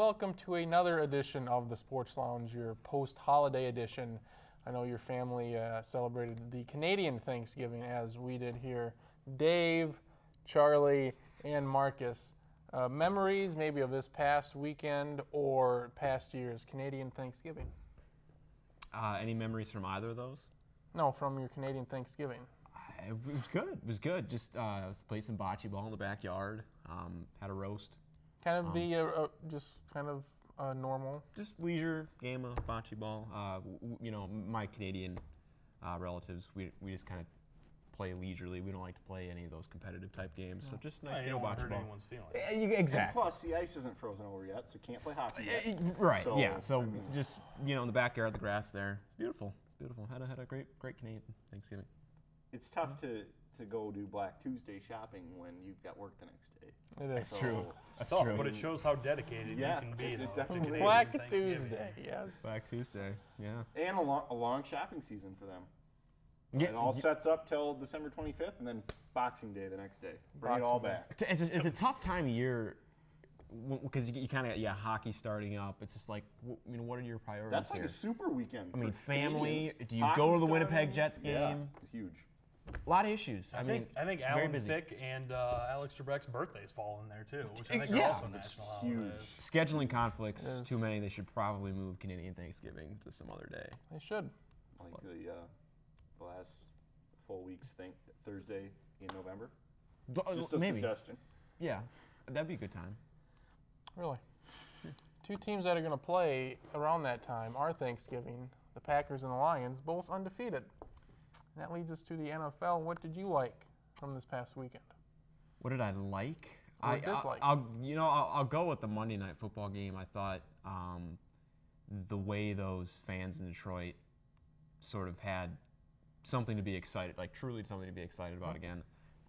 welcome to another edition of the Sports Lounge, your post-holiday edition. I know your family celebrated the Canadian Thanksgiving as we did here. Dave, Charlie, and Marcus, memories maybe of this past weekend or past year's Canadian Thanksgiving? Any memories from either of those? No, from your Canadian Thanksgiving. It was good. It was good. Just played some bocce ball in the backyard. Had a roast. Kind of just kind of normal. Just leisure game of bocce ball. My Canadian relatives, we just kind of play leisurely. We don't like to play any of those competitive type games. So just nice game of bocce ball. Anyone's feelings. Exactly. And plus, the ice isn't frozen over yet, so you can't play hockey yet. Right. So, yeah. So just in the backyard, the grass there, beautiful, beautiful. Had a great Canadian Thanksgiving. It's tough to go do Black Tuesday shopping when you've got work the next day. It is true. It's tough, but it shows how dedicated you can be. It to definitely Canadian Black Thanksgiving. Tuesday, yes. Black Tuesday, yeah. And a long shopping season for them. Yeah, It all sets up till December 25th, and then Boxing Day the next day. Bring it all back. It's a tough time of year because you kind of hockey starting up. It's just like, what are your priorities? That's like here? a super weekend. I mean, for family. Canadians. Do you Hockey go to the starting, Winnipeg Jets game? Yeah, it's huge. A lot of issues. I think very Alan busy. Thicke and Alex Trebek's birthdays fall in there too, which I think Yeah. are also national holidays. Scheduling conflicts, Yes. too many. They should probably move Canadian Thanksgiving to some other day. They should. Like the last full week's Thursday in November. Just a Maybe. suggestion. Yeah, that'd be a good time. Really. Two teams that are going to play around that time are Thanksgiving, the Packers and the Lions, both undefeated. And that leads us to the NFL. What did you like from this past weekend? What did I like? Or dislike? I'll go with the Monday Night Football game. I thought the way those fans in Detroit sort of had something to be excited, like truly something to be excited about again.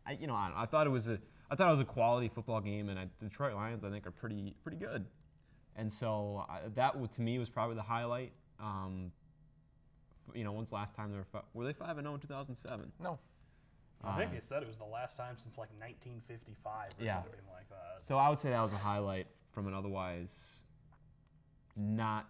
I thought it was a quality football game, and Detroit Lions I think are pretty good, and so that to me was probably the highlight. When's the last time were they 5-0 in 2007? No. I think they said it was the last time since like 1955 or something like that. So I would say that was a highlight from an otherwise not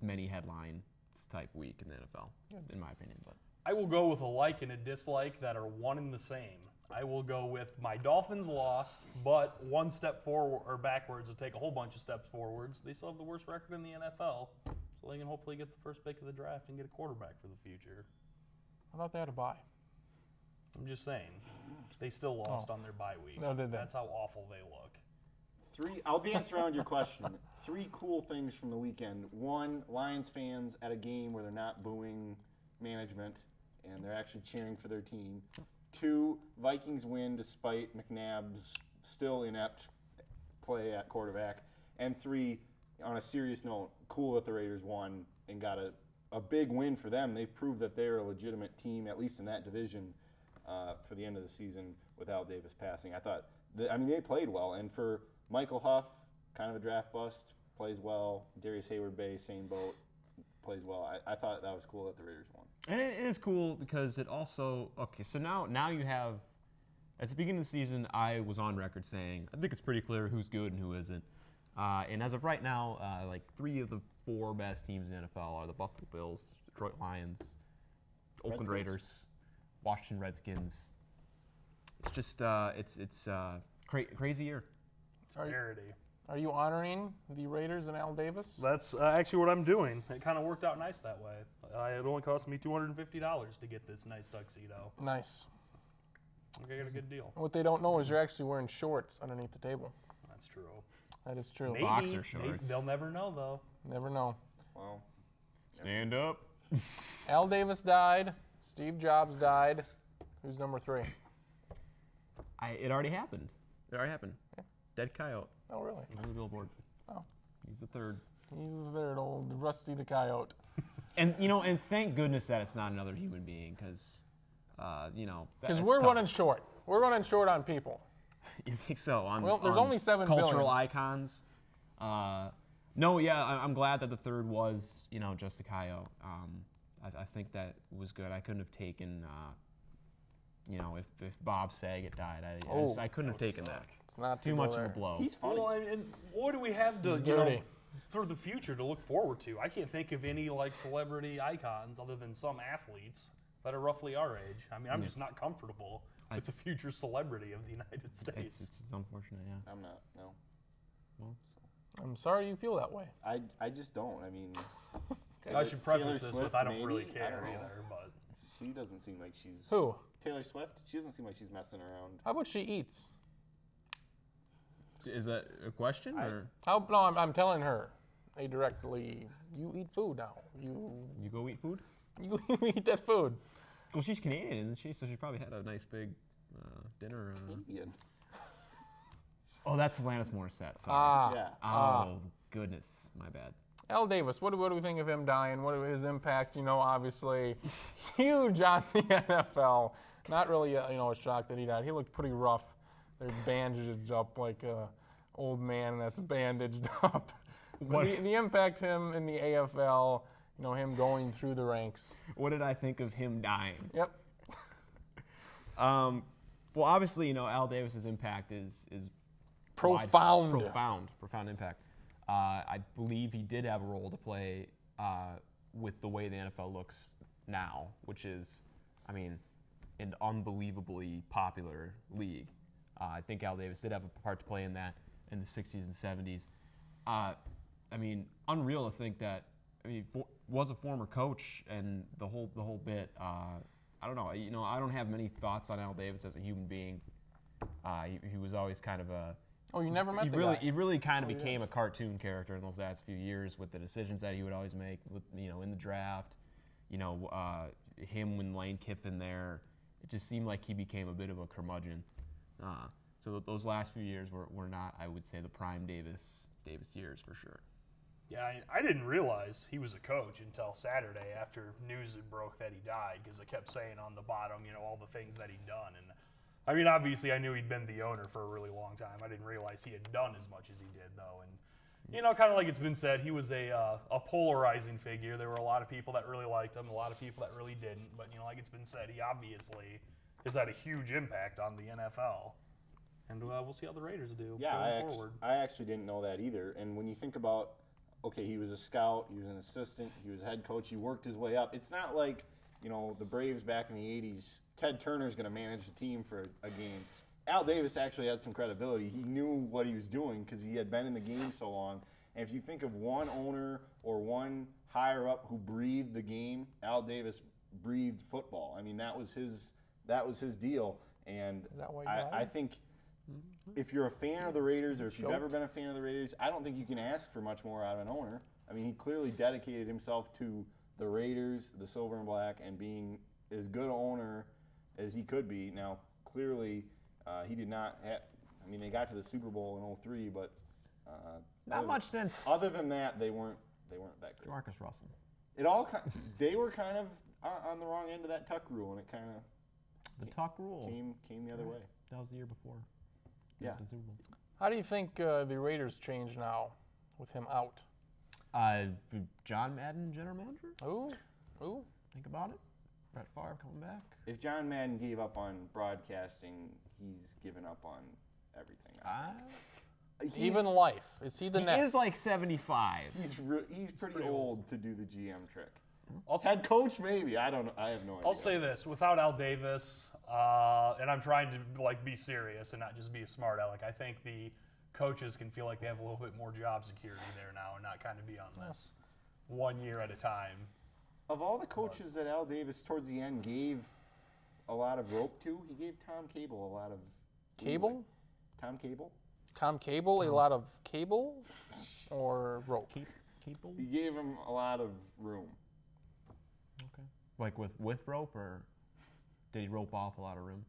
many headline type week in the NFL, in my opinion. But I will go with a like and a dislike that are one and the same. I will go with my Dolphins lost, but one step forward or backwards to take a whole bunch of steps forwards. They still have the worst record in the NFL, so they can hopefully get the first pick of the draft and get a quarterback for the future. I thought they had a bye. I'm just saying, they still lost on their bye week. No, did they? That's how awful they look. I'll dance around your question. 3 cool things from the weekend. 1, Lions fans at a game where they're not booing management and they're actually cheering for their team. 2, Vikings win despite McNabb's still inept play at quarterback. And 3, on a serious note, cool that the Raiders won and got a big win for them. They've proved that they're a legitimate team, at least in that division, for the end of the season with Al Davis passing. I thought, they played well. And for Michael Huff, kind of a draft bust, plays well. Darius Hayward-Bay, same boat, plays well. I thought that was cool that the Raiders won. And it is cool because it also so now you have, at the beginning of the season I was on record saying I think it's pretty clear who's good and who isn't. And as of right now, like 3 of the 4 best teams in the NFL are the Buffalo Bills, Detroit Lions, Oakland Raiders, Washington Redskins. It's just it's crazy year. Parody. Are you honoring the Raiders and Al Davis? That's actually what I'm doing. It kind of worked out nice that way. It only cost me $250 to get this nice tuxedo. Nice. I think I got a good deal. What they don't know is you're actually wearing shorts underneath the table. That's true. That is true. Maybe, Boxer shorts. They'll never know, though. Never know. Well, Stand up. Al Davis died. Steve Jobs died. Who's number 3? It already happened. Dead Coyote. Oh, really? On the billboard. Oh. He's the third. He's the third, old Rusty the Coyote. And thank goodness that it's not another human being, because Because we're running short. We're running short on people. You think so? Well, there's only 7 cultural billion. icons. No, yeah, I'm glad that the third was just a coyote. I think that was good. I couldn't have taken if Bob Saget died, I couldn't have taken that. It's not Too much of a blow. He's funny. Well, and what do we have to, for the future to look forward to? I can't think of any like celebrity icons other than some athletes that are roughly our age. I mean, I'm just not comfortable with the future celebrity of the United States. It's unfortunate, yeah. I'm not. No. Well, I'm sorry you feel that way. I just don't. I mean, I should preface Taylor this Swift, with I don't maybe? really I care don't know. either, but she doesn't seem like she's. Who? Taylor Swift. She doesn't seem like she's messing around. How about she eats? is that a question or No, I'm telling her. Directly, you eat food now. You go eat food? you eat that food. Well, she's Canadian, isn't she? So she probably had a nice big dinner. Indian. Oh, that's Alanis Morissette. Sorry. Ah. Yeah. Oh, goodness. My bad. Al Davis, what do we think of him dying? What his impact? Obviously huge on the NFL. Not really, a shock that he died. He looked pretty rough. They're bandaged up like a old man that's bandaged up. But the impact him in the AFL, him going through the ranks. What did I think of him dying? Yep. Well, obviously, Al Davis's impact is Profound. Profound impact. I believe he did have a role to play with the way the NFL looks now, which is, an unbelievably popular league. I think Al Davis did have a part to play in that in the 60s and 70s. Unreal to think that. Was a former coach and the whole bit. I don't know. I don't have many thoughts on Al Davis as a human being. He was always kind of a. Oh, you never met the guy. He really kind of became a cartoon character in those last few years with the decisions that he would always make with in the draft. Him when Lane Kiffin there, it just seemed like he became a bit of a curmudgeon. So those last few years were not, I would say, the prime Davis years for sure. yeah, I didn't realize he was a coach until Saturday after news had broke that he died, because it kept saying on the bottom, all the things that he'd done. And obviously I knew he'd been the owner for a really long time. I didn't realize he had done as much as he did, though. And kind of like it's been said, he was a polarizing figure. There were a lot of people that really liked him, a lot of people that really didn't. But like it's been said, he obviously has had a huge impact on the NFL. And we'll see how the Raiders do going forward. I actually didn't know that either. And when you think about, okay, he was a scout, he was an assistant, he was a head coach, he worked his way up. It's not like, the Braves back in the 80s, Ted Turner's going to manage the team for a game. Al Davis actually had some credibility. He knew what he was doing because he had been in the game so long. And if you think of one owner or one higher up who breathed the game, Al Davis breathed football. That was his deal. And Is that why he died? I think if you're a fan of the Raiders or if you've ever been a fan of the Raiders, I don't think you can ask for much more out of an owner. He clearly dedicated himself to the Raiders, the silver and black, and being as good an owner as he could be. Now, clearly, he did not have. They got to the Super Bowl in 2003, but Not much sense. Other than that, they weren't that good. Marcus Russell. They were kind of on the wrong end of that Tuck rule, and it kind of The Tuck rule came the other way. That was the year before. Yeah. The Super Bowl. How do you think the Raiders change now with him out? John Madden, general manager. Ooh. Think about it. Brett Favre coming back. If John Madden gave up on broadcasting, he's given up on everything. Even life. Is he the next? He is like 75. He's pretty old to do the GM trick. Also, Head coach, maybe. I don't know. I have no idea. I'll say this: without Al Davis, and I'm trying to be serious and not just be a smart aleck. I think the coaches can feel like they have a little bit more job security there now, and not kind of be on this 1 year at a time. Of all the coaches that Al Davis towards the end gave a lot of rope to, he gave Tom Cable a lot of Cable? Tom Cable? Tom Cable, a lot of cable or rope? Cable? He gave him a lot of room. Okay. Like with rope, or did he rope off a lot of room?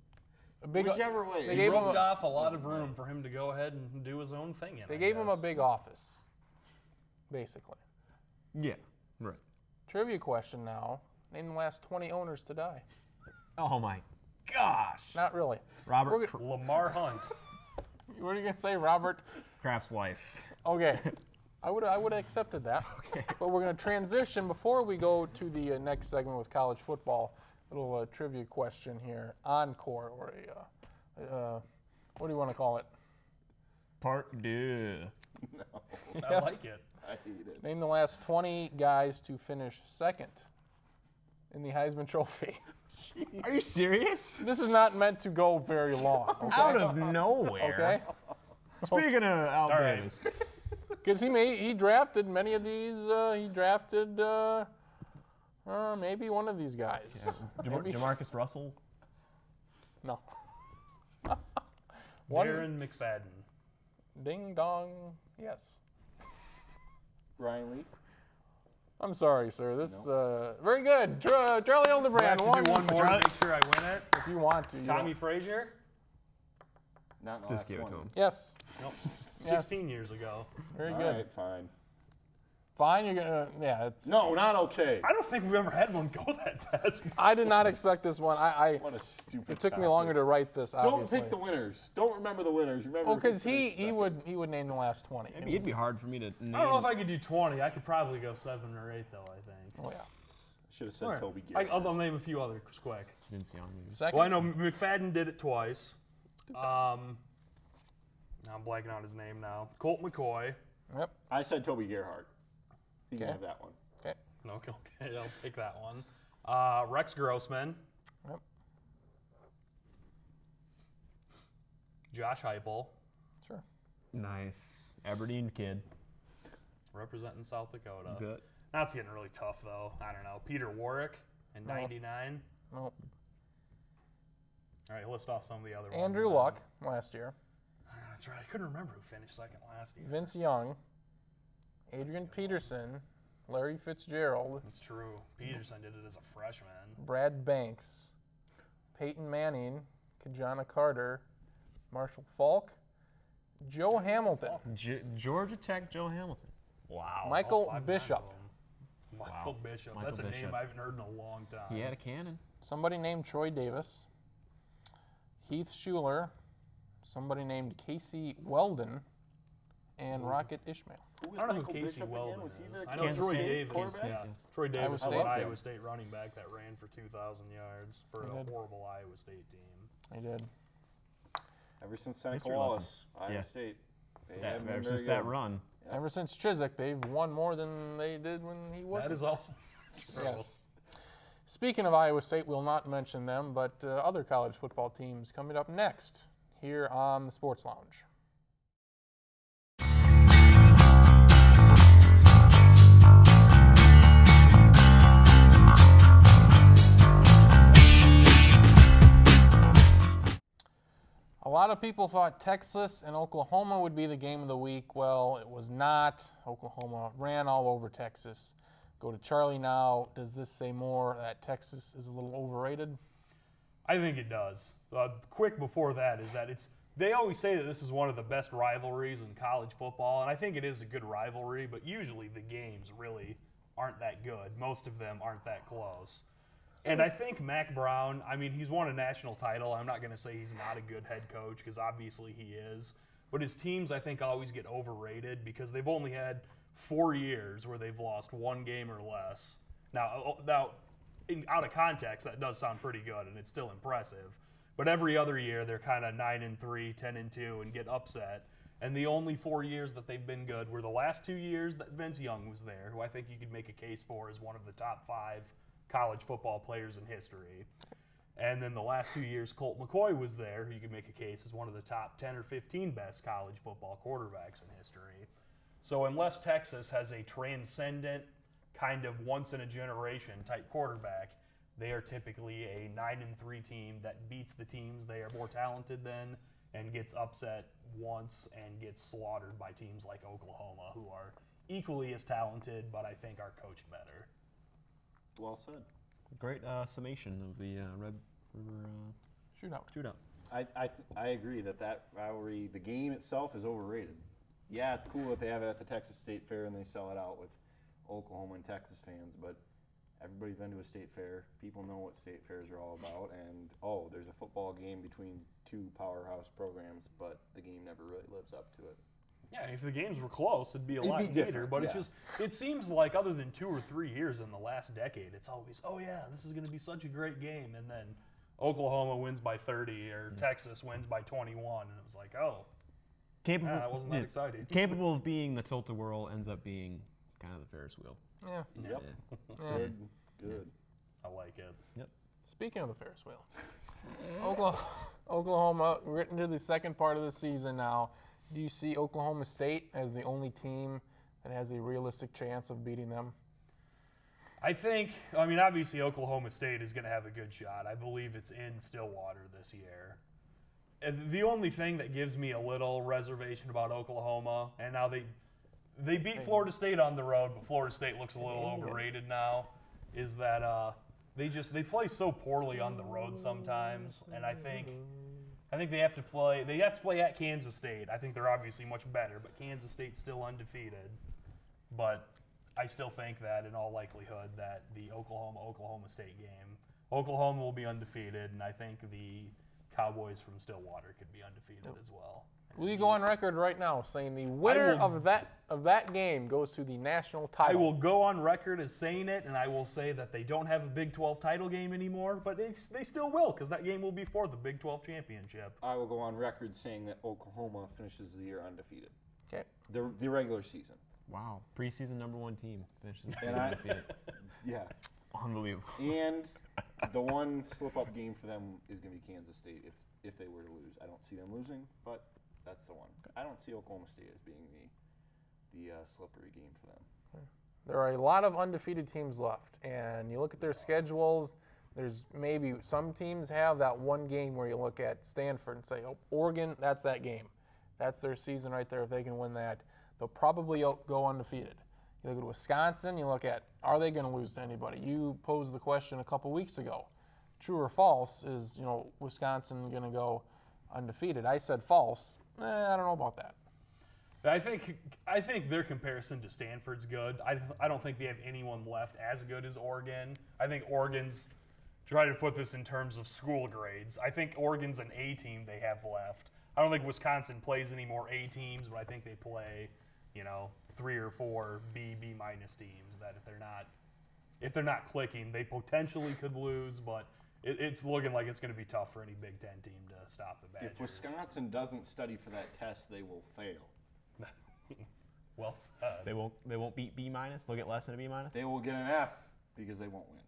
Whichever way. They He gave him roped off a lot of room for him to go ahead and do his own thing. They gave him a big office, basically. Yeah. Right. Trivia question now. Name the last 20 owners to die. Oh my gosh. Not really. Robert Lamar Hunt. What are you going to say, Robert? Kraft's wife. Okay. I would have accepted that. Okay. But we're going to transition before we go to the next segment with college football. little trivia question here. Encore, or what do you want to call it? Part deux. No, I like it. I hate it. Name the last 20 guys to finish second in the Heisman Trophy. Are you serious? This is not meant to go very long. Okay? Out of nowhere. Okay? Speaking of Al right. Davis. Because he drafted many of these. He drafted maybe one of these guys. Maybe- Jamarcus Russell. No. One. Darren McFadden. Ding dong. Yes. Ryan Leaf. I'm sorry, sir. This very good. Charlie Do I have Hildebrand to won. do one more to make sure I win it? If you want to. you Tommy know. Frazier? Not in the Just last give it 20. to him. Yes. Nope. Yes. 16 years ago. Very All good. right, fine. Fine. You're gonna. Yeah. It's. No, not okay. I don't think we've ever had one go that fast. I did not expect this one. What a stupid. It took me topic. longer to write this. Don't Obviously. pick the winners. Don't remember the winners. Remember. Oh, who because finished he second. would name the last 20. It'd be hard for me to name. I don't know if I could do 20. I could probably go 7 or 8, though, I think. Oh yeah. Should have said All right. Toby Gary. I'll name a few others quick. Vince Young, maybe. Second. Well, I know McFadden did it twice. I'm blanking on his name now. Colt McCoy. Yep. I said Toby Gerhardt. You can Okay. have that one. Okay. Okay, I'll take that one. Rex Grossman. Yep. Josh Heupel, Sure. Nice. Aberdeen kid. representing South Dakota. Good. Now it's getting really tough, though. I don't know. Peter Warwick in No. 99. No. All right, list off some of the other ones. Andrew then. Luck last year. That's right. I couldn't remember who finished second last year. Vince Young. Adrian Peterson. Larry Fitzgerald. That's true. Peterson did it as a freshman. Brad Banks. Peyton Manning. Kajana Carter. Marshall Falk. Joe Hamilton. Georgia Tech Joe Hamilton. Wow. Michael All 5 Bishop. of them. Michael Bishop. Michael That's a name Bishop. I haven't heard in a long time. He had a cannon. Somebody named Troy Davis. Heath Schuler. Somebody named Casey Weldon. And Rocket Ishmael. Who was I don't know who Michael Casey Bishop again? Weldon Was he is. the I know Kansas Troy State Davis. quarterback? Yeah. Troy Davis was State. an I love Iowa him. State running back that ran for 2,000 yards for He a did. horrible Iowa State team. He did. Ever since Seneca History Wallace, Iowa Yeah. State. They Yeah, haven't been ever very since that good. run. Yep. Ever since Chiswick, they've won more than they did when he wasn't. That is also true. Yes. Speaking of Iowa State, we'll not mention them, but other college football teams coming up next here on the Sports Lounge. A lot of people thought Texas and Oklahoma would be the game of the week. Well, it was not. Oklahoma ran all over Texas. Go to Charlie now. Does this say more that Texas is a little overrated? I think it does. Quick before that is that they always say that this is one of the best rivalries in college football, and I think it is a good rivalry, but usually the games really aren't that good. Most of them aren't that close. And I think Mac Brown, I mean, he's won a national title. I'm not going to say he's not a good head coach because obviously he is. But his teams, I think, always get overrated because they've only had 4 years where they've lost 1 game or less. Now out of context, that does sound pretty good, and it's still impressive. But every other year, they're kind of 9-3, 10-2, and get upset. And the only 4 years that they've been good were the last 2 years that Vince Young was there, who I think you could make a case for as one of the top 5 college football players in history. And then the last 2 years, Colt McCoy was there, who you could make a case as one of the top 10 or 15 best college football quarterbacks in history. So unless Texas has a transcendent, kind of once-in-a-generation type quarterback, they are typically a 9-3 team that beats the teams they are more talented than and gets upset once and gets slaughtered by teams like Oklahoma, who are equally as talented, but I think are coached better. Well said. Great summation of the Red River Shootout. shootout. I agree that rivalry, the game itself is overrated. Yeah, it's cool that they have it at the Texas State Fair and they sell it out with Oklahoma and Texas fans, but everybody's been to a state fair. People know what state fairs are all about, and there's a football game between 2 powerhouse programs, but the game never really lives up to it. Yeah, if the games were close, it'd be a lot be neater. different, But yeah. it seems like other than 2 or 3 years in the last decade, it's always, oh yeah, this is going to be such a great game, and then Oklahoma wins by 30 or Texas wins by 21, and it was like, oh, Capable, that wasn't that exciting. Capable of being the tilt-a-whirl ends up being kind of the Ferris wheel. Yeah. Yep. Yeah. Good. I like it. Yep. Speaking of the Ferris wheel, Oklahoma, we're getting to the second part of the season now. Do you see Oklahoma State as the only team that has a realistic chance of beating them? I think, I mean, obviously Oklahoma State is going to have a good shot. I believe it's in Stillwater this year. And the only thing that gives me a little reservation about Oklahoma, and now they beat Florida State on the road, but Florida State looks a little overrated now, is that they play so poorly on the road sometimes, and I think they have to play at Kansas State. I think they're obviously much better, but Kansas State's still undefeated. But I still think that in all likelihood that the Oklahoma State game, Oklahoma will be undefeated, and I think the Cowboys from Stillwater could be undefeated as well. Will you go on record right now saying the winner of that game goes to the national title? I will go on record as saying it, and I will say that they don't have a Big 12 title game anymore, but they still will, because that game will be for the Big 12 championship. I will go on record saying that Oklahoma finishes the year undefeated. Okay. The regular season. Wow. Preseason #1 team finishes And undefeated. Yeah. Unbelievable. And the one slip-up game for them is going to be Kansas State if they were to lose. I don't see them losing, but that's the one. I don't see Oklahoma State as being the slippery game for them. There are a lot of undefeated teams left, and you look at their schedules, there's maybe some teams have that one game where you look at Stanford and say, oh, Oregon, that's that game. That's their season right there. If they can win that, they'll probably go undefeated. You look at Wisconsin, you look at, are they going to lose to anybody? You posed the question a couple weeks ago. True or false, is Wisconsin going to go undefeated? I said false. I don't know about that. I think their comparison to Stanford's good. I don't think they have anyone left as good as Oregon. I think Oregon's, try to put this in terms of school grades, I think Oregon's an A team they have left. I don't think Wisconsin plays any more A teams, but I think they play, 3 or 4 B minus teams that if they're not clicking, they potentially could lose, but it's looking like it's going to be tough for any Big Ten team to stop the Badgers. If Wisconsin doesn't study for that test, they will fail. Well said. They won't beat B minus. They'll get less than a B minus. They will get an F because they won't win.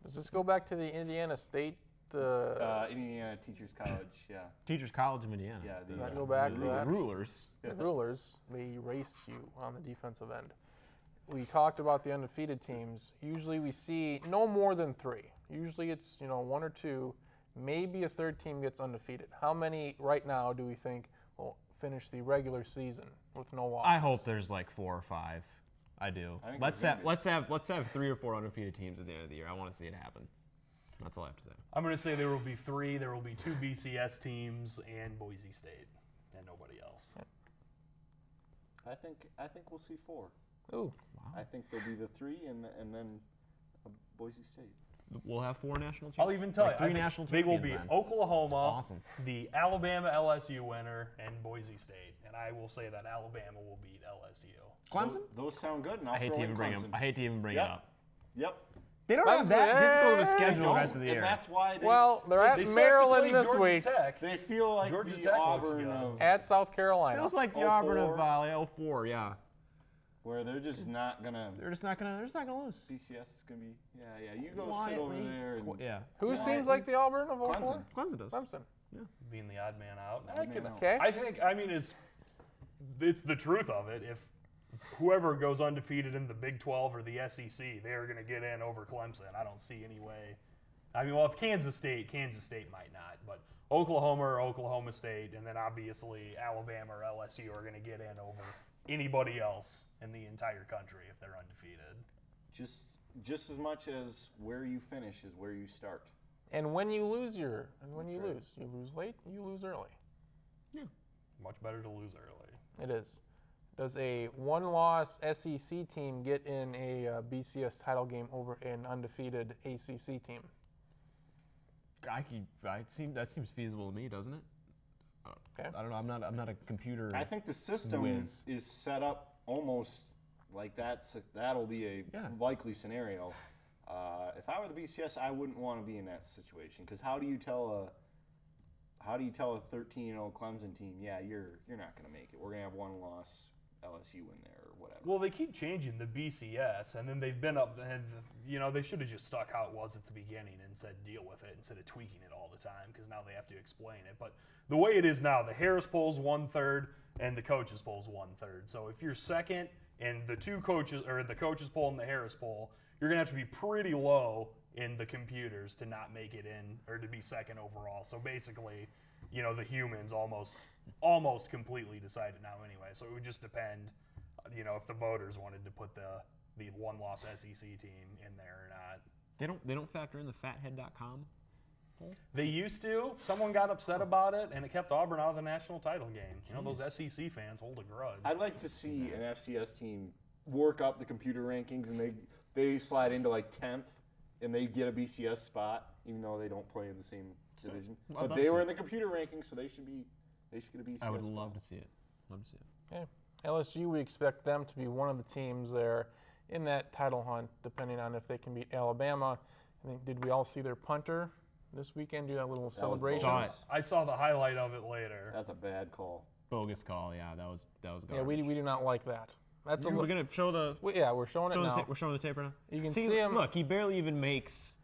Does this go back to the Indiana State? Indiana Teachers College, yeah. Teachers College of Indiana. Yeah, Does that go back to that? Rulers. The rulers, they race you on the defensive end. We talked about the undefeated teams. Usually we see no more than 3. Usually it's 1 or 2. Maybe a third team gets undefeated. How many right now do we think will finish the regular season with no losses? I hope there's like 4 or 5. I do. Let's have 3 or 4 undefeated teams at the end of the year. I want to see it happen. That's all I have to say. I'm going to say there will be 3. There will be 2 BCS teams and Boise State, and nobody else. I think we'll see 4. Ooh. Wow. I think there'll be the 3 and then Boise State. We'll have 4 national champions. I'll even tell you, 3 national they champions. will be then. Oklahoma, Awesome. the Alabama LSU winner, and Boise State. And I will say that Alabama will beat LSU. Clemson? Those sound good, and I'll I hate throw to in even bring Clemson. them. I hate to even bring Yep. it up. Yep. They don't have that difficult of a They schedule the don't, rest of the year. and that's why they, Well, they're They at still have to Maryland play this Georgia week. Tech. they feel like Georgia the Tech looks Auburn good. of At South Carolina. Feels like the Auburn of 04. 04, yeah. where they're just not gonna. They're just not gonna lose. BCS is gonna be. Yeah. You go Quietly. sit over there and. Yeah. Who Yeah, seems I- like the Auburn of 04? Clemson. Clemson does. Clemson. Being the odd man out. Odd man out. Okay. I mean, it's the truth of it. If whoever goes undefeated in the Big 12 or the SEC, they are going to get in over Clemson. I don't see any way. I mean, well, if Kansas State might not, but Oklahoma or Oklahoma State, and then obviously Alabama or LSU are going to get in over anybody else in the entire country if they're undefeated. Just as much as where you finish is where you start. And when you lose, you That's right. lose late, you lose early. Much better to lose early. It is. Does a one-loss SEC team get in a BCS title game over an undefeated ACC team? That seems feasible to me, doesn't it? Okay. I don't know. I'm not a computer. I think the system whiz. is set up almost like that'll be a likely scenario. If I were the BCS, I wouldn't want to be in that situation because how do you tell a 13-0 Clemson team, yeah, you're not going to make it. We're going to have one loss LSU in there or whatever. Well, they keep changing the BCS, and then they've been up, and they should have just stuck how it was at the beginning and said deal with it instead of tweaking it all the time because now they have to explain it. But the way it is now, the Harris poll's 1/3 and the coaches poll's 1/3. So if you're second and the coaches poll and the Harris poll, you're going to have to be pretty low in the computers to not make it in or to be second overall. So basically, the humans almost completely decided now anyway. So it would just depend, if the voters wanted to put the one-loss SEC team in there or not. They don't factor in the fathead.com poll? They used to. Someone got upset about it, and it kept Auburn out of the national title game. Those SEC fans hold a grudge. I'd like to see an FCS team work up the computer rankings and they slide into like 10th and they get a BCS spot even though they don't play in the same division. But they were in the computer rankings, so they should get a BCS I would spot. love to see it. Okay. LSU, we expect them to be one of the teams there in that title hunt, depending on if they can beat Alabama. I think, did we all see their punter this weekend do that little celebration? Saw it. I saw the highlight of it later. That's a bad call. Bogus call, yeah. That was garbage. Yeah, we do not like that. That's We're going to show the... we're showing it now. We're showing the tape right now. You can see him. Look, he barely even makes...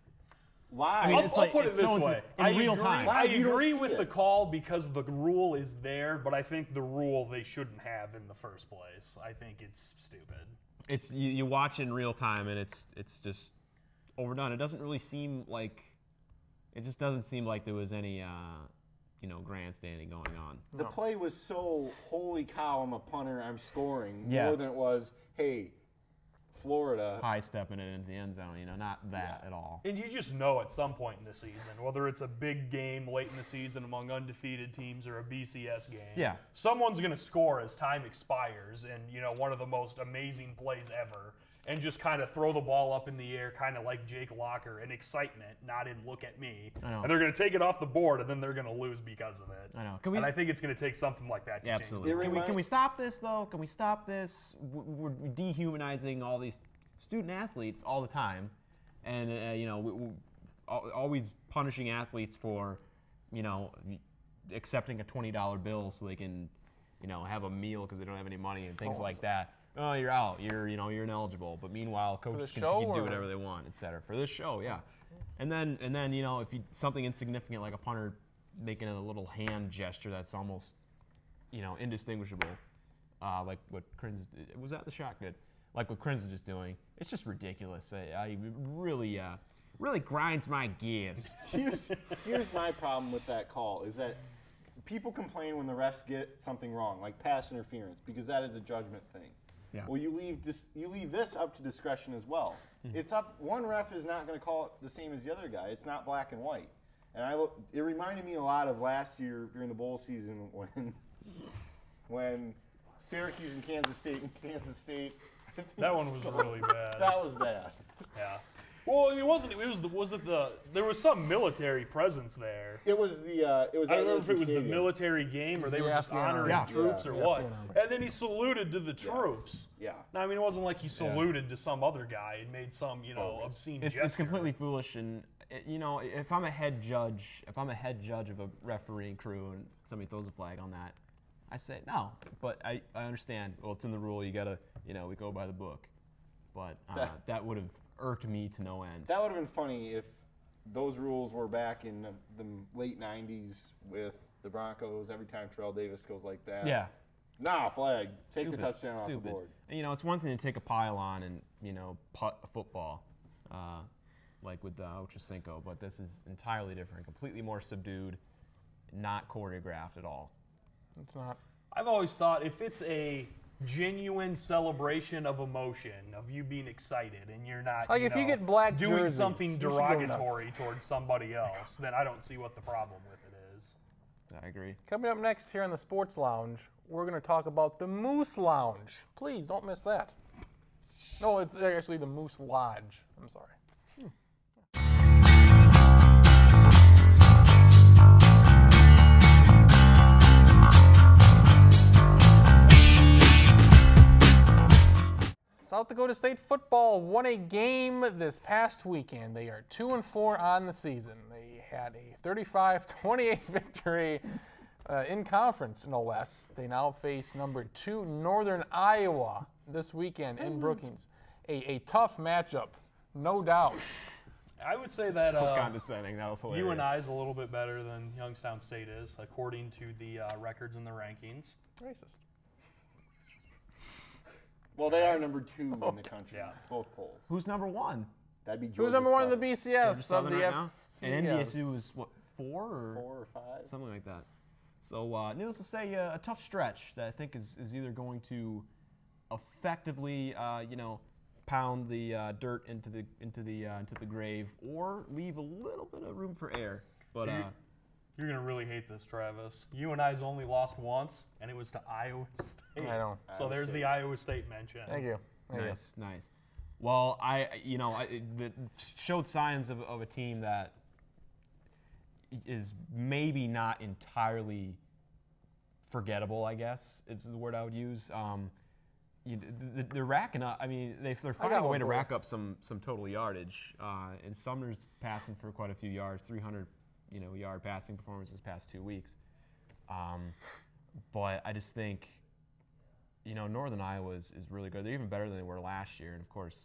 Live. I mean, I'll put it this way. in real time. I Live, you don't agree see with it. the call because the rule is there, but I think the rule they shouldn't have in the first place. I think it's stupid. It's you watch it in real time, and it's just overdone. It doesn't really seem like... It just doesn't seem like there was any, grandstanding going on. The play was so, holy cow, I'm a punter, I'm scoring, Yeah. more than it was, hey, Florida. High stepping it into the end zone, not that at all. And you just know at some point in the season, whether it's a big game late in the season among undefeated teams or a BCS game, Yeah. someone's going to score as time expires and, one of the most amazing plays ever, and just kind of throw the ball up in the air, kind of like Jake Locker, in excitement, not in look at me. I know. And they're going to take it off the board, and then they're going to lose because of it. I know. And I think it's going to take something like that to change Absolutely. the Can we stop this, though? Can we stop this? We're dehumanizing all these student athletes all the time. And, we're always punishing athletes for, accepting a $20 bill so they can, have a meal because they don't have any money and things like that. Oh, you're out. You're ineligible. But meanwhile, coaches can do whatever they want, et cetera. For this show, yeah. And then, if something insignificant like a punter making a little hand gesture that's almost, indistinguishable, like what Kriens was that the shot good? Like what Kriens is just doing, it's just ridiculous. I really grinds my gears. Here's my problem with that call is that people complain when the refs get something wrong, like pass interference, because that is a judgment thing. Yeah. Well, you leave this up to discretion as well. Mm-hmm. It's up. One ref is not going to call it the same as the other guy. It's not black and white. And it reminded me a lot of last year during the bowl season when Syracuse and Kansas State. That one was really bad. That was bad. Yeah. Well, I mean, there was some military presence there. It was I don't remember if it was the Stadium. military game or they were just honoring troops or what. And then he saluted to the troops. Yeah. Now, I mean, it wasn't like he saluted to some other guy and made some, obscene gesture. It's completely foolish, and if I'm a head judge of a refereeing crew and somebody throws a flag on that, I say no. But I understand. Well, it's in the rule. You gotta, we go by the book. But that would have irked me to no end. That would have been funny if those rules were back in the late 90s with the Broncos. Every time Terrell Davis goes like that. Yeah. Nah, flag. Take Stupid. the touchdown off the Stupid. board. And, it's one thing to take a pylon and, putt a football, like with Ochocinco, but this is entirely different, completely more subdued, not choreographed at all. It's not. I've always thought if it's a genuine celebration of emotion, of you being excited, and you're not Like if you get black doing jerseys, something you should go derogatory nuts. towards somebody else, then I don't see what the problem with it is. I agree. Coming up next here on the Sports Lounge, we're going to talk about the Moose Lounge. Please don't miss that. No, it's actually the Moose Lodge. I'm sorry. South Dakota State football won a game this past weekend. They are 2-4 on the season. They had a 35-28 victory in conference, no less. They now face number 2 Northern Iowa this weekend in Brookings. A tough matchup, no doubt. I would say that condescending. That was hilarious. UNI is a little bit better than Youngstown State is, according to the records and the rankings. Racist. Well, they are number 2 in the country, Yeah. both polls. Who's number 1? That'd be Georgia Who's number 1 in the Southern. BCS of Southern the right now? And FCS? NDSU is what, 4 or 4 or 5. something like that. So, needless to say, a tough stretch that I think is either going to effectively, pound the dirt into the grave, or leave a little bit of room for error. But You're going to really hate this, Travis. UNI's only lost once, and it was to Iowa State. I know. So there's the Iowa State mention. Thank you. Thank you. nice. Well, it showed signs of a team that is maybe not entirely forgettable, I guess is the word I would use. They're racking up. I mean, they're finding a way to rack up some total yardage. And Sumner's passing for quite a few yards, 300 yard passing performances past 2 weeks. But I just think, Northern Iowa is really good. They're even better than they were last year. And of course,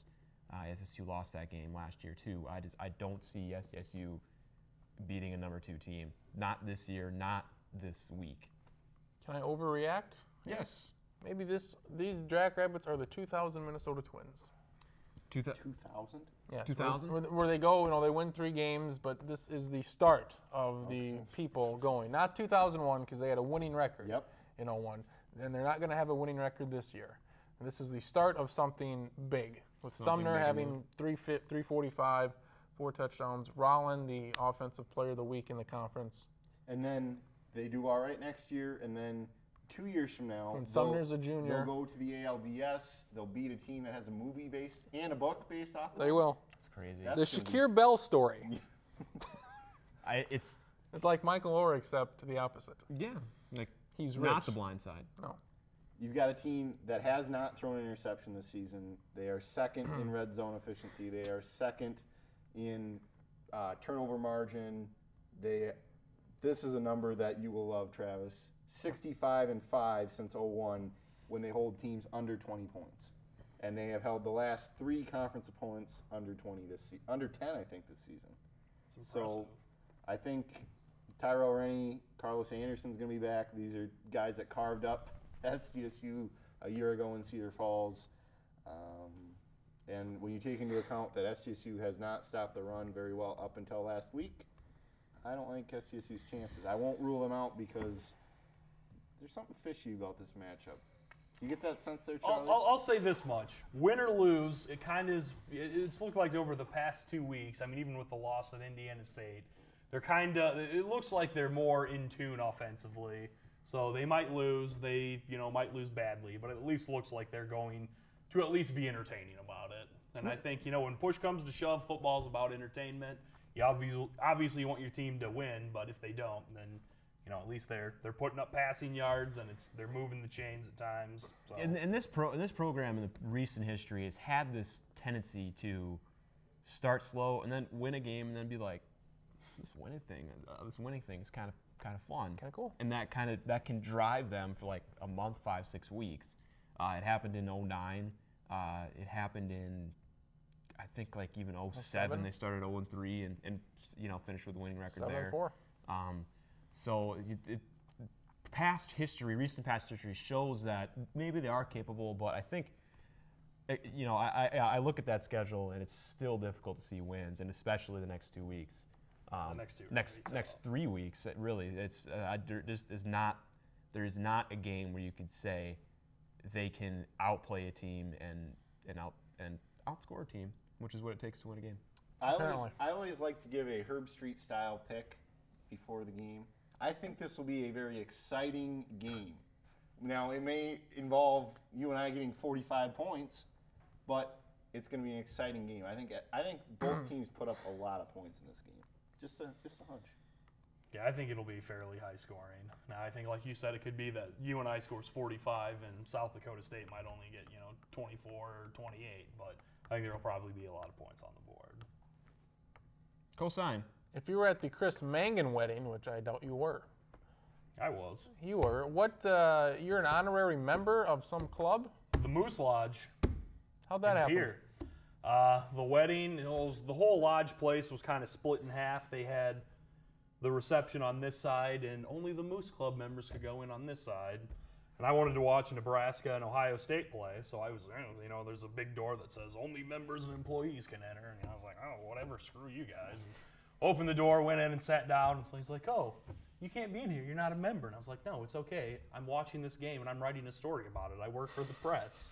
SDSU lost that game last year too. I don't see SDSU beating a number 2 team. Not this year, not this week. Can I overreact? Yes. Maybe these Jackrabbits are the 2000 Minnesota Twins. 2000? Yes. 2000? Where they go, they win 3 games, but this is the start of the people going. Not 2001, because they had a winning record in 01. And they're not going to have a winning record this year. And this is the start of something big, with Sumner having 345, 4 touchdowns. Rollin, the offensive player of the week in the conference. And then they do all right next year, and then 2 years from now, And Sumner's a junior. They'll go to the ALDS. They'll beat a team that has a movie based and a book based off of They it. will. It's crazy. The Shakir Bell story. It's It's like Michael Orr, except the opposite. like He's not rich. the blind side. No. You've got a team that has not thrown an interception this season. They are second in red zone efficiency. They are second in turnover margin. This is a number that you will love, Travis. 65-5 since 01 when they hold teams under 20 points. And they have held the last 3 conference opponents under 20 under 10, I think, this season. So I think Tyrell Rennie, Carlos Anderson's going to be back. These are guys that carved up SDSU a year ago in Cedar Falls. And when you take into account that SDSU has not stopped the run very well up until last week, I don't like SDSU's chances. I won't rule them out because there's something fishy about this matchup. You get that sense there, Charlie? I'll say this much. Win or lose, it kind of is. It's looked like over the past 2 weeks, I mean, even with the loss at Indiana State, they're it looks like they're more in tune offensively. So they might lose. They, might lose badly, but it at least looks like they're going to at least be entertaining about it. And I think, when push comes to shove, football's about entertainment. You obviously want your team to win, but if they don't, then at least they're putting up passing yards and they're moving the chains at times. So. And this program in the recent history has had this tendency to start slow and then win a game and then be like, this winning thing is kind of fun, Kind of cool. and that can drive them for like a month, 5-6 weeks. It happened in 09. It happened in, I think, like even 07. They started 0-3 and finished with a winning record 7-4. there. So recent past history shows that maybe they are capable, but I think, I look at that schedule and it's still difficult to see wins, and especially the next 2 weeks. Next 3 weeks, there is not a game where you could say they can outplay a team and outscore a team, which is what it takes to win a game. I always like to give a Herb Street style pick before the game. I think this will be a very exciting game. Now, it may involve you and I getting 45 points, but it's going to be an exciting game. I think both teams put up a lot of points in this game. Just a hunch. Yeah, I think it'll be fairly high scoring. Now, I think, like you said, it could be that UNI scores 45 and South Dakota State might only get, 24 or 28. But I think there will probably be a lot of points on the board. Cosign. If you were at the Chris Mangan wedding, which I doubt you were. I was. You were. What? You're an honorary member of some club? The Moose Lodge. How'd that happen? Here. The wedding, the whole lodge place was kind of split in half. They had the reception on this side, and only the Moose Club members could go in on this side. And I wanted to watch Nebraska and Ohio State play, so I was, there's a big door that says only members and employees can enter. And I was like, oh, whatever, screw you guys. And opened the door, went in and sat down. And so he's like, oh, you can't be in here. You're not a member. And I was like, no, it's okay. I'm watching this game, and I'm writing a story about it. I work for the press.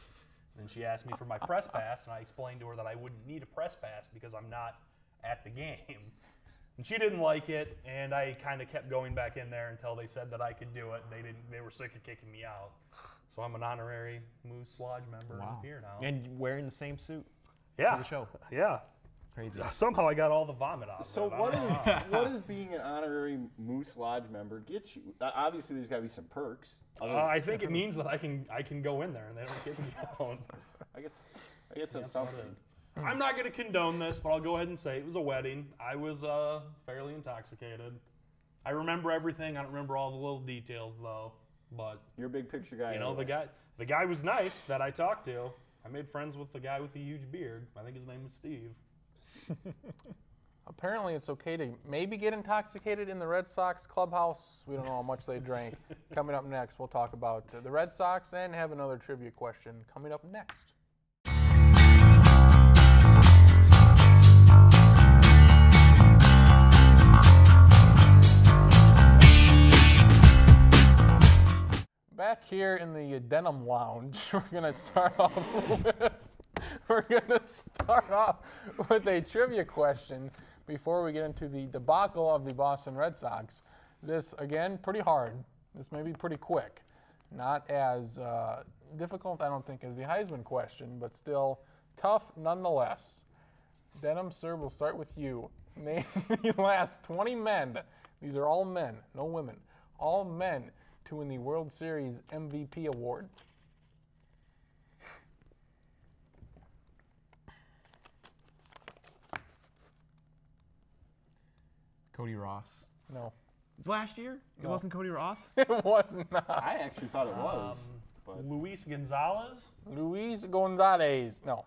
And then she asked me for my press pass, and I explained to her that I wouldn't need a press pass because I'm not at the game. And she didn't like it, and I kind of kept going back in there until they said that I could do it. They were sick of kicking me out. So I'm an honorary Moose Lodge member up here now. And wearing the same suit Yeah. for the show. Yeah. Crazy. Somehow I got all the vomit out of So it. I what don't know. what does being an honorary Moose Lodge member get you? Obviously, there's got to be some perks. I think it means that I can go in there and they don't kick me out. I guess that's something. I'm not going to condone this, but I'll go ahead and say it was a wedding. I was fairly intoxicated. I remember everything. I don't remember all the little details though. But You're a big picture guy. the guy was nice that I talked to. I made friends with the guy with the huge beard. I think his name was Steve. Apparently, it's okay to maybe get intoxicated in the Red Sox clubhouse. We don't know how much they drank. Coming up next, we'll talk about the Red Sox and have another trivia question coming up next. Back here in the Denim Lounge, we're gonna start off with a trivia question before we get into the debacle of the Boston Red Sox. This, again, pretty hard. This may be pretty quick. Not as difficult, I don't think, as the Heisman question, but still tough nonetheless. Denim, sir, we'll start with you. Name the last 20 men. These are all men, no women. All men to win the World Series MVP award. Cody Ross. No. Last year? It No. wasn't Cody Ross? It was not. I actually thought it was. But Luis Gonzalez. Luis Gonzalez. No.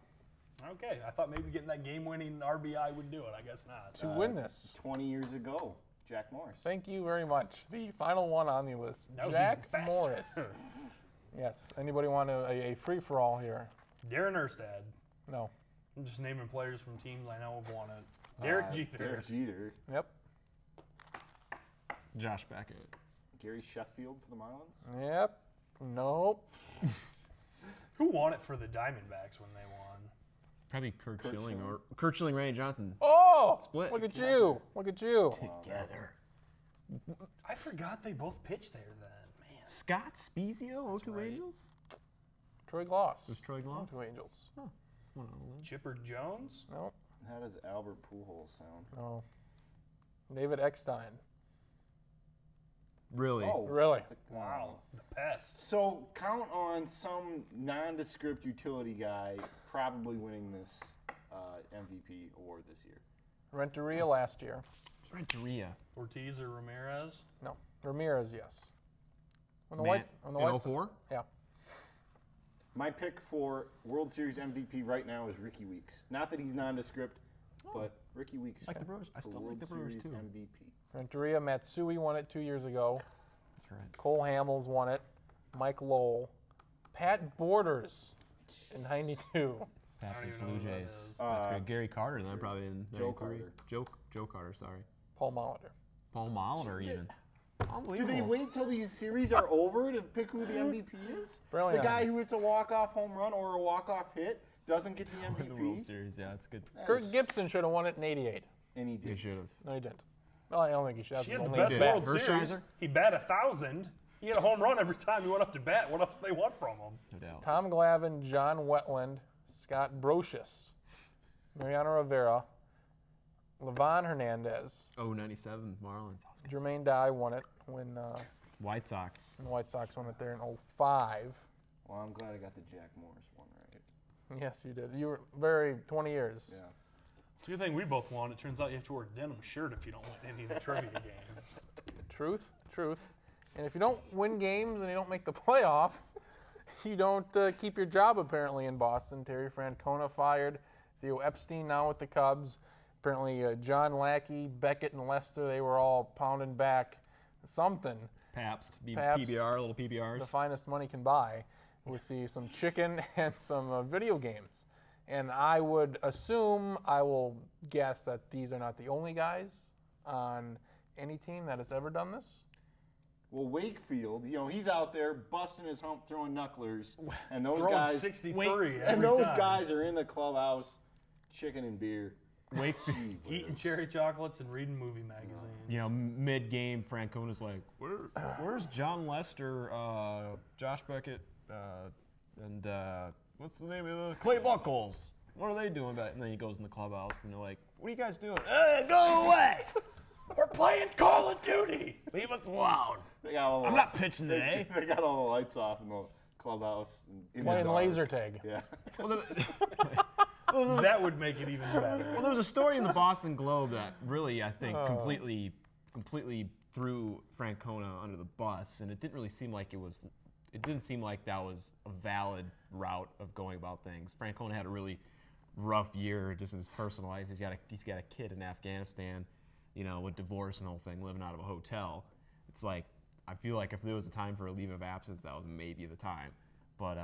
Okay, I thought maybe getting that game-winning RBI would do it. I guess not. To win this. 20 years ago, Jack Morris. Thank you very much. The final one on the list, That was Jack even faster. Morris. Yes. Anybody want a free-for-all here? Darren Erstad. No. I'm just naming players from teams I know have won it. Derek Jeter. Derek Jeter. Yep. Josh Beckett. Gary Sheffield for the Marlins. Yep. Nope. Who won it for the Diamondbacks when they won? Probably Kurt Kurt Schilling Schilling. or Kurt Schilling, Randy Johnson. Oh! Split. Look at you. Look at you. Together. I forgot they both pitched there then. Man. Scott Spezio, O2 right. Angels? Troy Gloss. Was Troy Gloss? Two Angels. One on the list. Chipper Jones? No. How does Albert Pujols sound? No. David Eckstein. Really? Oh, Really? Wow. The pest. So count on some nondescript utility guy probably winning this MVP award this year. Renteria last year. Renteria. Ortiz or Ramirez? No. Ramirez, yes. On the Man, White. On the in White. 04? Yeah. My pick for World Series MVP right now is Ricky Weeks. Not that he's nondescript, but Ricky Weeks Like the Brewers. I for still World like the Brewers Series too. MVP. Renteria, Matsui won it 2 years ago. That's right. Cole Hamels won it. Mike Lowell. Pat Borders in 92. Patrick even know Blue who that Jays. is. That's great. Gary Carter then probably in Joe 93. Carter. Joe Carter, sorry. Paul Molitor. Paul Molitor even. Do Unbelievable. they wait till these series are over to pick who the MVP is? Brilliant. The guy who hits a walk-off home run or a walk-off hit doesn't get the The World MVP? Series, yeah, that's good. Kirk Gibson should have won it in 88. And he They did. should have. No, he didn't. Well, I don't think he should have. He had the Only best his did. bat. World Series. Hershiser? He bat 1,000. He had a home run every time he went up to bat. What else do they want from him? No doubt. Tom Glavine, John Wetland, Scott Brocious, Mariano Rivera, Levon Hernandez. Oh, 97 Marlins. Jermaine Dye won it when White Sox. the White Sox won it there in 05. Well, I'm glad I got the Jack Morris one right. Yes, you did. You were 20 years. Yeah. It's a good thing we both won. It turns out you have to wear a denim shirt if you don't win any of the trivia games. Truth. And if you don't win games and you don't make the playoffs, you don't keep your job apparently in Boston. Terry Francona fired. Theo Epstein now with the Cubs. Apparently John Lackey, Beckett, and Lester, they were all pounding back something. Pabst, Pabst, PBR, little PBRs. The finest money can buy with some chicken and some video games. And I would assume, I will guess that these are not the only guys on any team that has ever done this. Well, Wakefield, he's out there busting his hump, throwing knucklers, and those Throwing guys, 63 and every those time. guys are in the clubhouse, chicken and beer. Wakefield. Eating cherry chocolates and reading movie magazines. Mid-game, Francona's like, where's John Lester, Josh Beckett, and what's the name of the Clay Buchholz? What are they doing back? And then he goes in the clubhouse, and they're like, what are you guys doing? Go away! We're playing Call of Duty. Leave us alone. They got all I'm not pitching today. They got all the lights off in the clubhouse. In Playing the dark. laser tag. Yeah. That would make it even better. Well, there was a story in the Boston Globe that really, I think, completely threw Francona under the bus, and it didn't really seem like it didn't seem like that was a valid route of going about things. Francona had a really rough year just in his personal life. He's got a kid in Afghanistan, with divorce and the whole thing, living out of a hotel. It's like, I feel like if there was a time for a leave of absence, that was maybe the time. But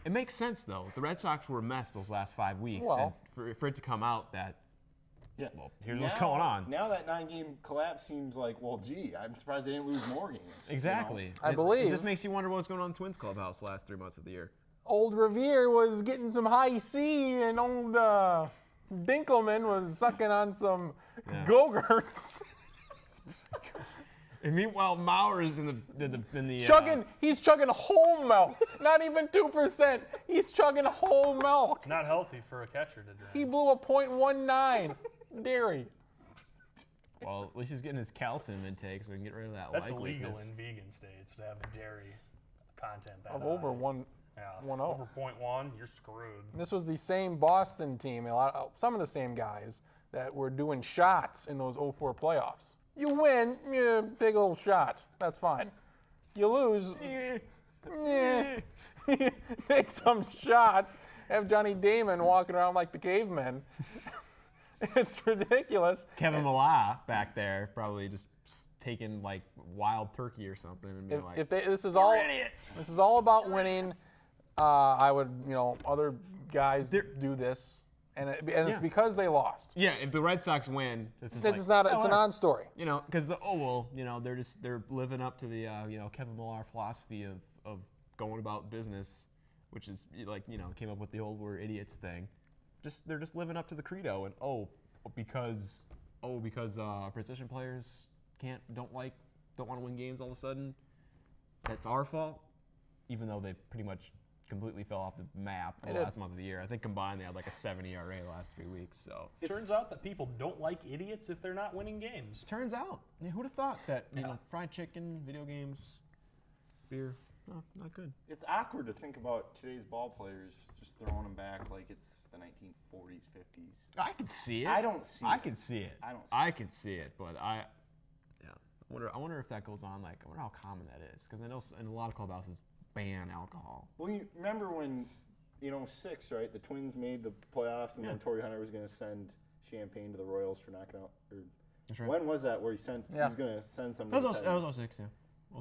it makes sense though. The Red Sox were a mess those last 5 weeks, Well, and for it to come out that, Yeah. well, here's what's going on. Now that 9-game collapse seems like, well, gee, I'm surprised they didn't lose more games. Exactly. I believe- It just makes you wonder what's going on in the Twins clubhouse the last 3 months of the year. Old Revere was getting some high C, and old Dinkelman was sucking on some Go-Gurts. And meanwhile, Mauer is in the Chugging, he's chugging whole milk, not even 2%. He's chugging whole milk. Not healthy for a catcher to drink. He blew a .19 dairy. Well, at least he's getting his calcium intake, so we can get rid of that. That's like illegal weakness. in vegan states to have dairy content that Of high. over 1-0. Over 0.1, you're screwed. This was the same Boston team, some of the same guys that were doing shots in those 04 playoffs. You win, big old shot. That's fine. You lose, take some shots. Have Johnny Damon walking around like the cavemen. It's ridiculous. Kevin Millar back there probably just taking like wild turkey or something and being like, This is idiots. all about winning. I would, other guys do this, and it's because they lost. yeah, if the Red Sox win, it's just It's like, not. It's a non-story. because they're living up to the Kevin Millar philosophy of going about business, which is came up with the old "we're idiots" thing. They're just living up to the credo, and because position players don't want to win games all of a sudden, that's our fault, even though they pretty much completely fell off the map the last month of the year. I think combined they had like a 7 ERA last 3 weeks. So It turns out that people don't like idiots if they're not winning games. turns out, who'd have thought that fried chicken, video games, beer, not good. It's awkward to think about today's ball players just throwing them back like it's the 1940s, 50s. I can see it. I don't see I it. can see it. I don't see I can see it, but I wonder if that goes on. Like, I wonder how common that is, because I know in a lot of clubhouses ban alcohol. Well, you remember when, 06, right? The Twins made the playoffs, and then Torrey Hunter was going to send champagne to the Royals for knocking out. That's right. When was that? Where he was going to send some. That was 06, yeah.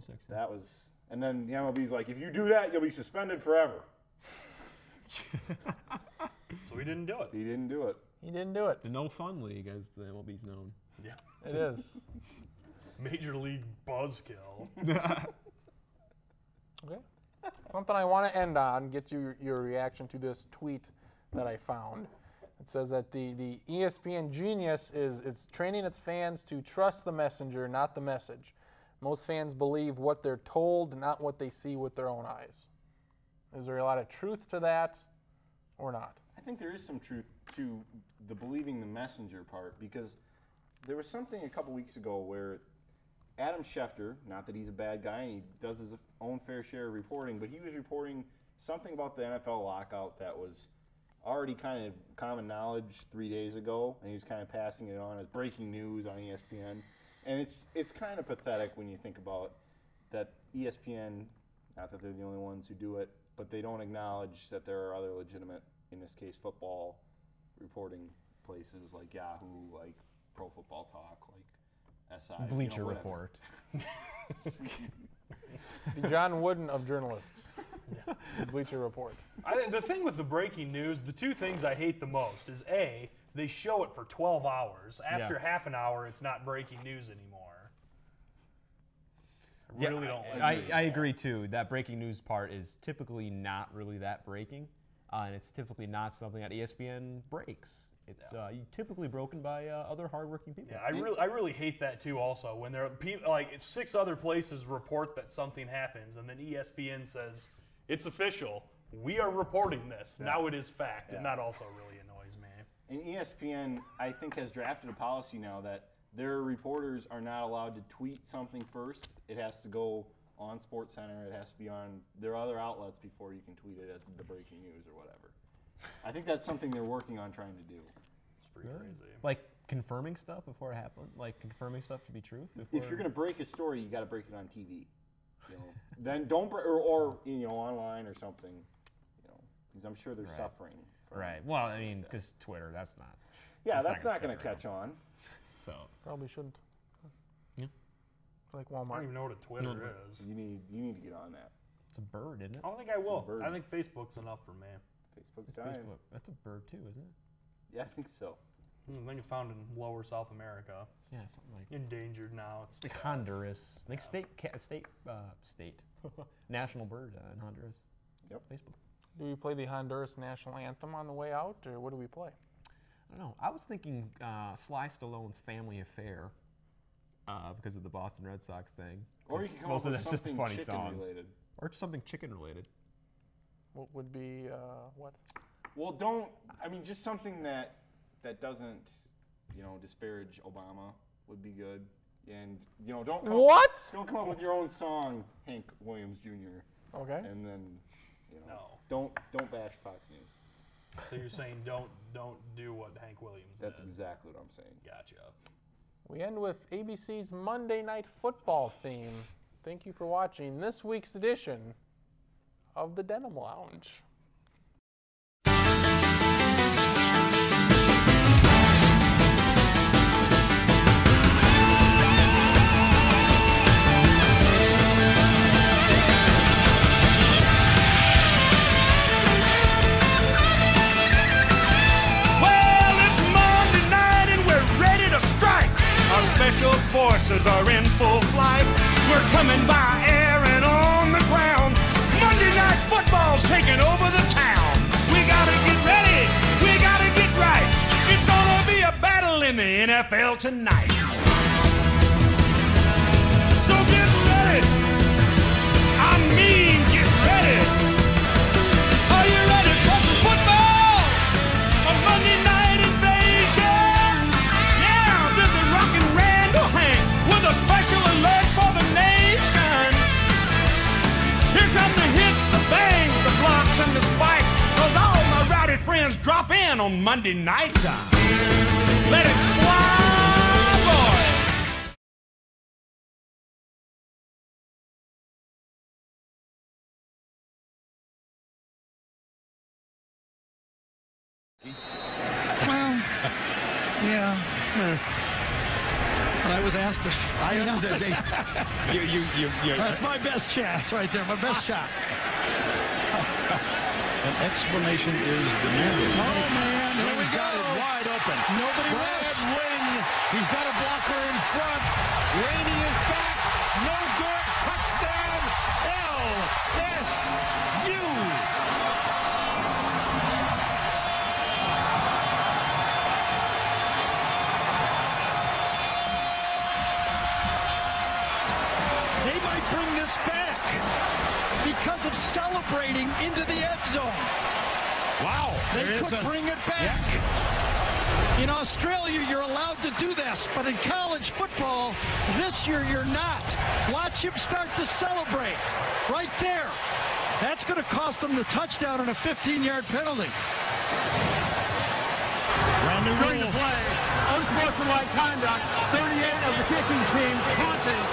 06. Yeah. That was, and then the MLB's like, if you do that, you'll be suspended forever. So he didn't do it. He didn't do it. He didn't do it. The No Fun League, as the MLB's known. Yeah. It is. Major League buzzkill. Okay. Something I want to end on, get your reaction to this tweet that I found. It says that the ESPN genius is training its fans to trust the messenger, not the message. Most fans believe what they're told, not what they see with their own eyes. Is there a lot of truth to that or not? I think there is some truth to the believing the messenger part, because there was something a couple weeks ago where Adam Schefter, not that he's a bad guy and he does his own fair share of reporting, but he was reporting something about the NFL lockout that was already kind of common knowledge 3 days ago, and he was kind of passing it on as breaking news on ESPN. And it's kind of pathetic when you think about that ESPN, not that they're the only ones who do it, but they don't acknowledge that there are other legitimate, in this case, football reporting places like Yahoo, like Pro Football Talk, like SI. Bleacher Report. The John Wooden of journalists. The Bleacher Report. The thing with the breaking news, the two things I hate the most is A, they show it for 12 hours. After half an hour, it's not breaking news anymore. I really don't like it. I agree too. That breaking news part is typically not really that breaking, and it's typically not something that ESPN breaks. It's typically broken by other hardworking people. Yeah, I really hate that too. Also, when there are like 6 other places report that something happens, and then ESPN says it's official. We are reporting this. Yeah. Now it is fact, and that also really annoys me. And ESPN, I think, has drafted a policy now that their reporters are not allowed to tweet something first. It has to go on SportsCenter. It has to be on their other outlets before you can tweet it as the breaking news or whatever. I think that's something they're working on trying to do. It's pretty crazy. Like confirming stuff before it happened? Like confirming stuff to be truth? If you're going to break a story, you got to break it on TV. You know, then don't or online or something. You know, because I'm sure they're suffering. Right. Well, I mean, because Twitter, that's not. Yeah, that's not going to catch on. So probably shouldn't. Yeah. Like I Walmart. don't even know what a Twitter is. You need to get on that. It's a bird, isn't it? I don't think I will. I think Facebook's enough for me. Facebook's dying. Facebook. That's a bird too, isn't it? Yeah, I think so. I think it's found in lower South America. Yeah, something like endangered now. It's like Honduras. Like state national bird in Honduras. Yep. Facebook. Do we play the Honduras national anthem on the way out, or what do we play? I don't know. I was thinking Sly Stallone's Family Affair because of the Boston Red Sox thing. Or you can come up with something chicken-related. Or something chicken-related. What would be what? Well, just something that doesn't, disparage Obama would be good. And, don't come up with your own song, Hank Williams Jr. Okay. And then, don't bash Fox News. So you're saying don't do what Hank Williams did. That's exactly what I'm saying. Gotcha. We end with ABC's Monday Night Football theme. Thank you for watching this week's edition of the Denim Lounge. Special forces are in full flight. We're coming by air and on the ground. Monday Night Football's taking over the town. We gotta get ready. We gotta get right. It's gonna be a battle in the NFL tonight. So get ready. I mean, get ready. Are you ready for some football? A Monday night invasion. Yeah, this is rockin' with a special alert for the nation. Here come the hits, the bangs, the blocks, and the spikes. Cause all my rowdy friends drop in on Monday night time. Let it fly, boys. Well, yeah. I was asked to. I understand. That's my best chance right there. My best shot. An explanation is demanded. Oh man, here we go. Got it wide open. Nobody Brad Wing. He's got a blocker in front. Rainey is back. No good. Touchdown. LSU. Back because of celebrating into the end zone. Wow. They could bring it back. Yeah. In Australia, you're allowed to do this, but in college football, this year you're not. Watch him start to celebrate right there. That's going to cost them the touchdown and a 15-yard penalty. Brand new During rule. the play, unsportsmanlike conduct, 38 of the kicking team taunting.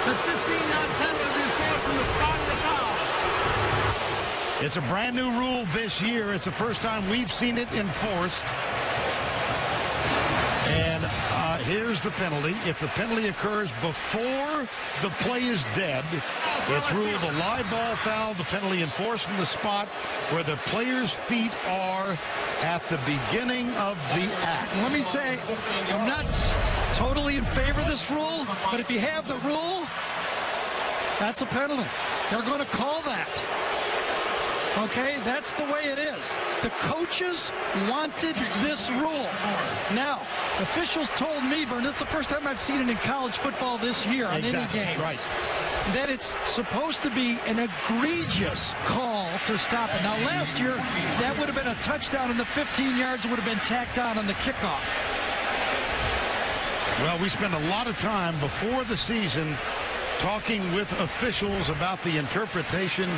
The 15-yard penalty is enforced from the spot of the foul. It's a brand new rule this year. It's the first time we've seen it enforced. And here's the penalty. If the penalty occurs before the play is dead, it's ruled a live ball foul. The penalty enforced from the spot where the player's feet are at the beginning of the act. Let me say, I'm not totally in favor of this rule, but if you have the rule, that's a penalty. They're going to call that. Okay, that's the way it is. The coaches wanted this rule. Now, officials told me, Bern, it's the first time I've seen it in college football this year on any game. Right. That it's supposed to be an egregious call to stop it. Now, last year, that would have been a touchdown, and the 15 yards would have been tacked on the kickoff. Well, we spent a lot of time before the season talking with officials about the interpretation